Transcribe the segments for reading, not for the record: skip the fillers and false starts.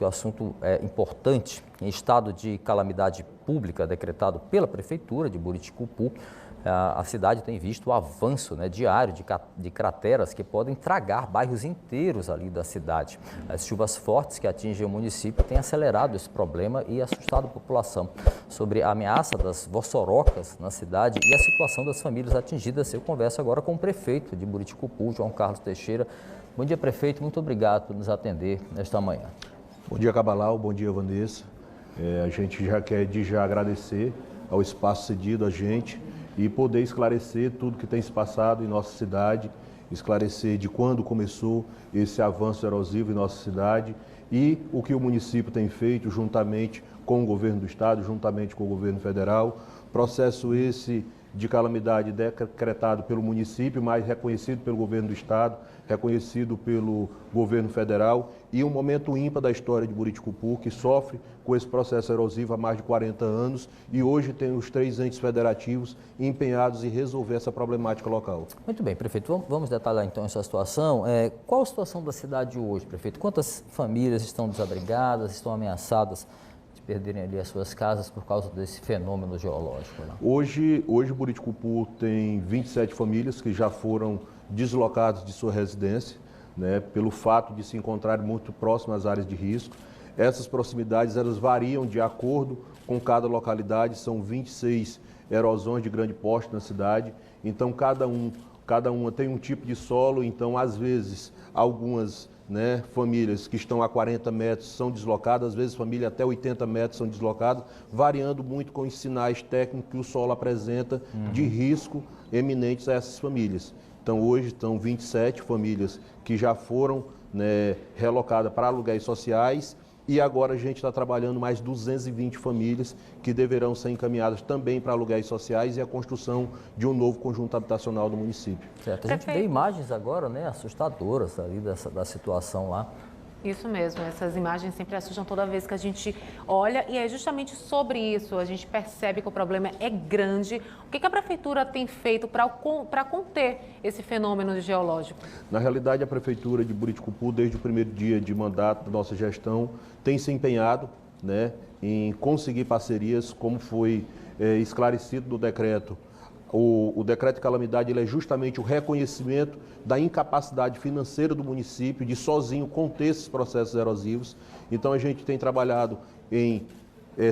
O assunto é importante. Em estado de calamidade pública decretado pela Prefeitura de Buriticupu, a cidade tem visto o avanço, diário de crateras que podem tragar bairros inteiros ali da cidade. As chuvas fortes que atingem o município têm acelerado esse problema e assustado a população. Sobre a ameaça das vossorocas na cidade e a situação das famílias atingidas, eu converso agora com o prefeito de Buriticupu, João Carlos Teixeira. Bom dia, prefeito. Muito obrigado por nos atender nesta manhã. Bom dia, Cabalau. Bom dia, Vanessa. A gente já quer agradecer ao espaço cedido a gente e poder esclarecer tudo que tem se passado em nossa cidade, esclarecer de quando começou esse avanço erosivo em nossa cidade e o que o município tem feito juntamente com o governo do estado, juntamente com o governo federal. Processo esse de calamidade decretado pelo município, mas reconhecido pelo governo do estado, reconhecido pelo governo federal e um momento ímpar da história de Buriticupu, que sofre com esse processo erosivo há mais de 40 anos e hoje tem os 3 entes federativos empenhados em resolver essa problemática local. Muito bem, prefeito. Vamos detalhar então essa situação. Qual a situação da cidade hoje, prefeito? Quantas famílias estão desabrigadas, estão ameaçadas de perderem ali as suas casas por causa desse fenômeno geológico? Hoje Buriticupu tem 27 famílias que já foram deslocadas de sua residência, pelo fato de se encontrarem muito próximas às áreas de risco. Essas proximidades elas variam de acordo com cada localidade, são 26 erosões de grande porte na cidade, então cada uma tem um tipo de solo, então às vezes algumas famílias que estão a 40 metros são deslocadas, às vezes famílias até 80 metros são deslocadas, variando muito com os sinais técnicos que o solo apresenta de risco eminentes a essas famílias. Então hoje estão 27 famílias que já foram relocadas para aluguéis sociais e agora a gente está trabalhando mais 220 famílias que deverão ser encaminhadas também para aluguéis sociais e a construção de um novo conjunto habitacional do município. Certo. A gente vê imagens agora, assustadoras ali da situação lá. Isso mesmo, essas imagens sempre assustam toda vez que a gente olha e é justamente sobre isso, a gente percebe que o problema é grande. O que a Prefeitura tem feito para conter esse fenômeno geológico? Na realidade, a Prefeitura de Buriticupu, desde o primeiro dia de mandato da nossa gestão, tem se empenhado em conseguir parcerias, como foi esclarecido no decreto. O decreto de calamidade ele é justamente o reconhecimento da incapacidade financeira do município de sozinho conter esses processos erosivos. Então a gente tem trabalhado em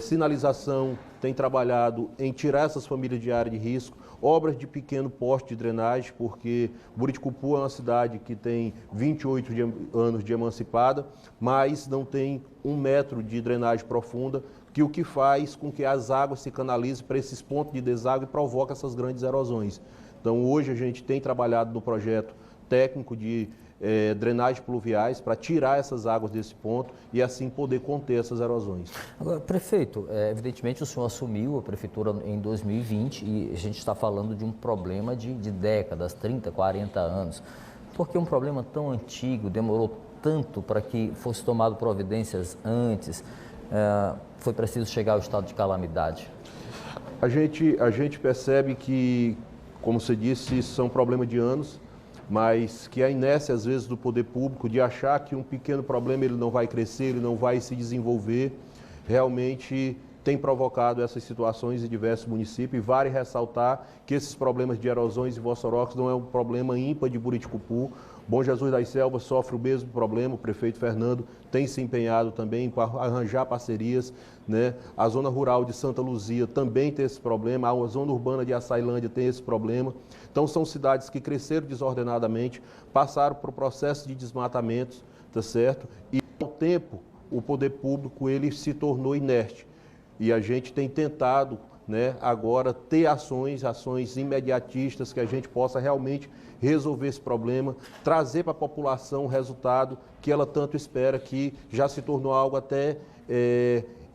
sinalização, tem trabalhado em tirar essas famílias de área de risco, obras de pequeno porte de drenagem, porque Buriticupu é uma cidade que tem 28 anos de emancipada, mas não tem 1 metro de drenagem profunda, o que faz com que as águas se canalizem para esses pontos de deságue e provoca essas grandes erosões. Então hoje a gente tem trabalhado no projeto técnico de drenagem pluviais para tirar essas águas desse ponto e assim poder conter essas erosões. Agora, prefeito, evidentemente o senhor assumiu a prefeitura em 2020 e a gente está falando de um problema de décadas, 30, 40 anos. Por que um problema tão antigo demorou tanto para que fosse tomado providências antes? Foi preciso chegar ao estado de calamidade? A gente percebe que, como você disse, são problemas de anos, mas que a inércia, às vezes, do poder público de achar que um pequeno problema ele não vai crescer, ele não vai se desenvolver, realmente tem provocado essas situações em diversos municípios e vale ressaltar que esses problemas de erosões e vossorocas não é um problema ímpar de Buriticupu. Bom Jesus das Selvas sofre o mesmo problema, o prefeito Fernando tem se empenhado também para arranjar parcerias, A zona rural de Santa Luzia também tem esse problema, a zona urbana de Açailândia tem esse problema. Então são cidades que cresceram desordenadamente, passaram por processo de desmatamento, tá certo? E ao tempo o poder público ele se tornou inerte. E a gente tem tentado, agora ter ações imediatistas que a gente possa realmente resolver esse problema, trazer para a população o resultado que ela tanto espera, que já se tornou algo até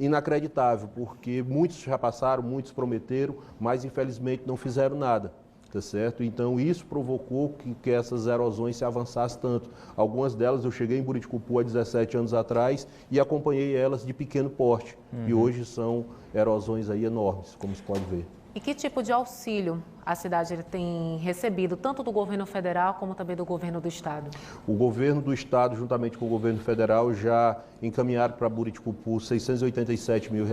inacreditável, porque muitos já passaram, muitos prometeram, mas infelizmente não fizeram nada. Tá certo? Então isso provocou que essas erosões se avançassem tanto. Algumas delas eu cheguei em Buriticupu há 17 anos atrás e acompanhei elas de pequeno porte. E hoje são erosões aí enormes, como se pode ver. E que tipo de auxílio a cidade tem recebido, tanto do governo federal como também do governo do estado? O governo do estado, juntamente com o governo federal, já encaminharam para Buriticupu R$687 mil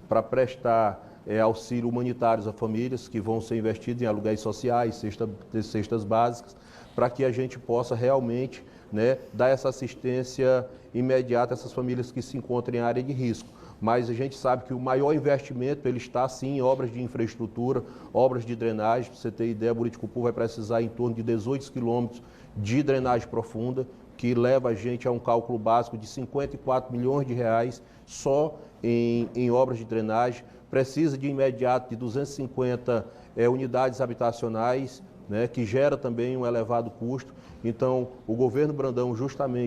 para prestar auxílio humanitários a famílias que vão ser investidos em aluguéis sociais, cestas básicas, para que a gente possa realmente, né, dar essa assistência imediata a essas famílias que se encontram em área de risco. Mas a gente sabe que o maior investimento ele está sim em obras de infraestrutura, obras de drenagem. Para você ter ideia, Buriticupu vai precisar em torno de 18 quilômetros de drenagem profunda, que leva a gente a um cálculo básico de R$54 milhões só em obras de drenagem. Precisa de imediato de 250 unidades habitacionais, né, que gera também um elevado custo. Então, o governo Brandão,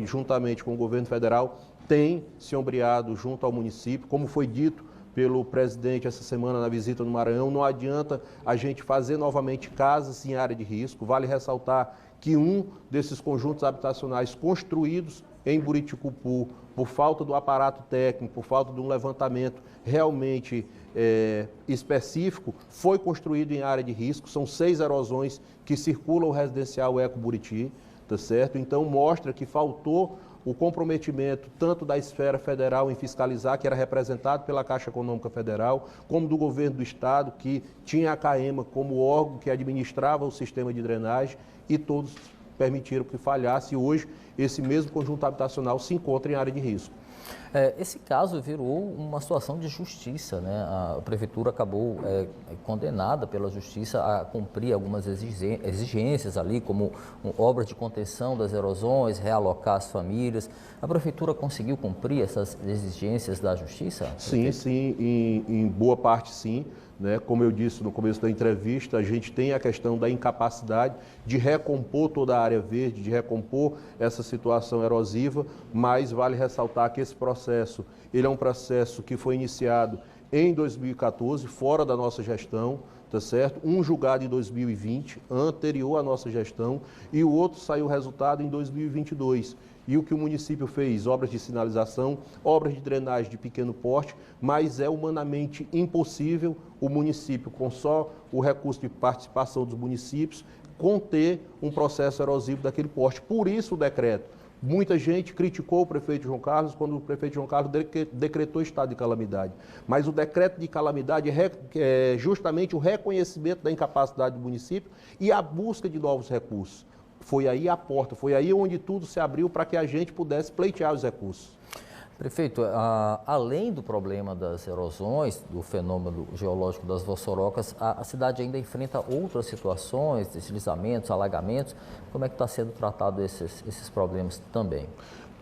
juntamente com o governo federal, tem se ombreado junto ao município, como foi dito pelo presidente essa semana na visita no Maranhão. Não adianta a gente fazer novamente casas em área de risco. Vale ressaltar que um desses conjuntos habitacionais construídos em Buriticupu, por falta do aparato técnico, por falta de um levantamento realmente específico, foi construído em área de risco. São 6 erosões que circulam o residencial Eco Buriti, tá certo? Então mostra que faltou o comprometimento tanto da esfera federal em fiscalizar, que era representado pela Caixa Econômica Federal, como do governo do estado, que tinha a CAEMA como órgão que administrava o sistema de drenagem, e todos permitiram que falhasse. E hoje esse mesmo conjunto habitacional se encontra em área de risco. Esse caso virou uma situação de justiça, né? A prefeitura acabou condenada pela justiça a cumprir algumas exigências ali, como obras de contenção das erosões, realocar as famílias. A prefeitura conseguiu cumprir essas exigências da justiça? Sim, em boa parte sim. Né? Como eu disse no começo da entrevista, a gente tem a questão da incapacidade de recompor toda a área verde, de recompor essa situação erosiva, mas vale ressaltar que esse processo, ele é um processo que foi iniciado em 2014, fora da nossa gestão, tá certo? Um julgado em 2020, anterior à nossa gestão, e o outro saiu resultado em 2022. E o que o município fez? Obras de sinalização, obras de drenagem de pequeno porte, mas é humanamente impossível o município, com só o recurso de participação dos municípios, conter um processo erosivo daquele porte. Por isso o decreto. Muita gente criticou o prefeito João Carlos quando o prefeito João Carlos decretou estado de calamidade. Mas o decreto de calamidade é justamente o reconhecimento da incapacidade do município e a busca de novos recursos. Foi aí a porta, foi aí onde tudo se abriu para que a gente pudesse pleitear os recursos. Prefeito, além do problema das erosões, do fenômeno geológico das vossorocas, a cidade ainda enfrenta outras situações, deslizamentos, alagamentos. Como é que está sendo tratado esses problemas também?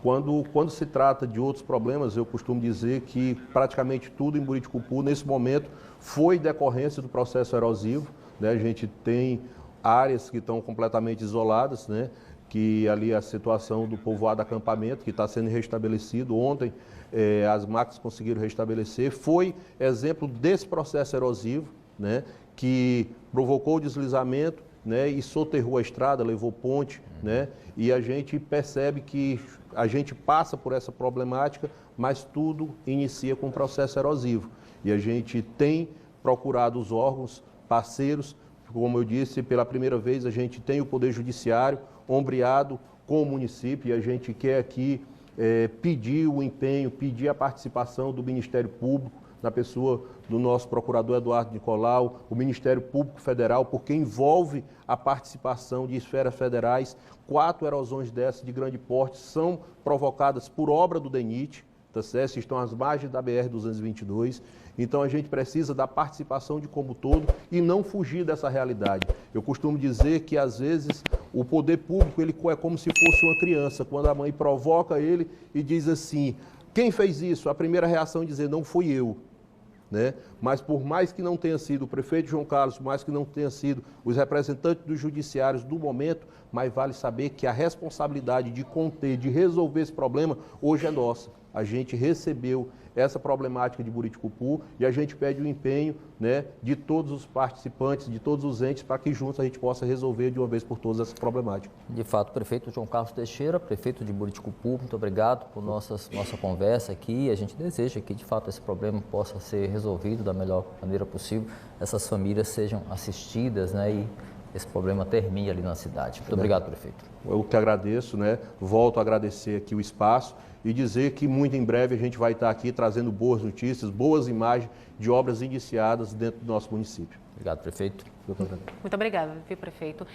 Quando se trata de outros problemas, eu costumo dizer que praticamente tudo em Buriticupu, nesse momento, foi decorrência do processo erosivo, né? A gente tem áreas que estão completamente isoladas, né? Que ali a situação do povoado acampamento, que está sendo restabelecido. Ontem as máquinas conseguiram restabelecer. Foi exemplo desse processo erosivo, né? Que provocou o deslizamento, né? E soterrou a estrada, levou ponte, né? E a gente percebe que a gente passa por essa problemática, mas tudo inicia com um processo erosivo. E a gente tem procurado os órgãos parceiros. Como eu disse, pela primeira vez a gente tem o Poder Judiciário ombreado com o município, e a gente quer aqui pedir o empenho, pedir a participação do Ministério Público, na pessoa do nosso procurador Eduardo Nicolau, o Ministério Público Federal, porque envolve a participação de esferas federais. 4 erosões dessas de grande porte são provocadas por obra do DENIT, tá certo? Estão às margens da BR-222. Então a gente precisa da participação de como todo e não fugir dessa realidade. Eu costumo dizer que às vezes o poder público ele é como se fosse uma criança, quando a mãe provoca ele e diz assim: quem fez isso? A primeira reação é dizer: não fui eu. Né? Mas por mais que não tenha sido o prefeito João Carlos, por mais que não tenha sido os representantes dos judiciários do momento, mas vale saber que a responsabilidade de conter, de resolver esse problema, hoje é nossa. a gente recebeu essa problemática de Buriticupu e a gente pede o empenho, né, de todos os participantes, de todos os entes, para que juntos a gente possa resolver de uma vez por todas essa problemática. De fato, prefeito João Carlos Teixeira, prefeito de Buriticupu, muito obrigado por nossa conversa aqui. A gente deseja que, de fato, esse problema possa ser resolvido da melhor maneira possível, essas famílias sejam assistidas, né, e esse problema termine ali na cidade. Muito obrigado, prefeito. Eu que agradeço, né? Volto a agradecer aqui o espaço e dizer que muito em breve a gente vai estar aqui trazendo boas notícias, boas imagens de obras iniciadas dentro do nosso município. Obrigado, prefeito. Muito obrigada, viu, prefeito.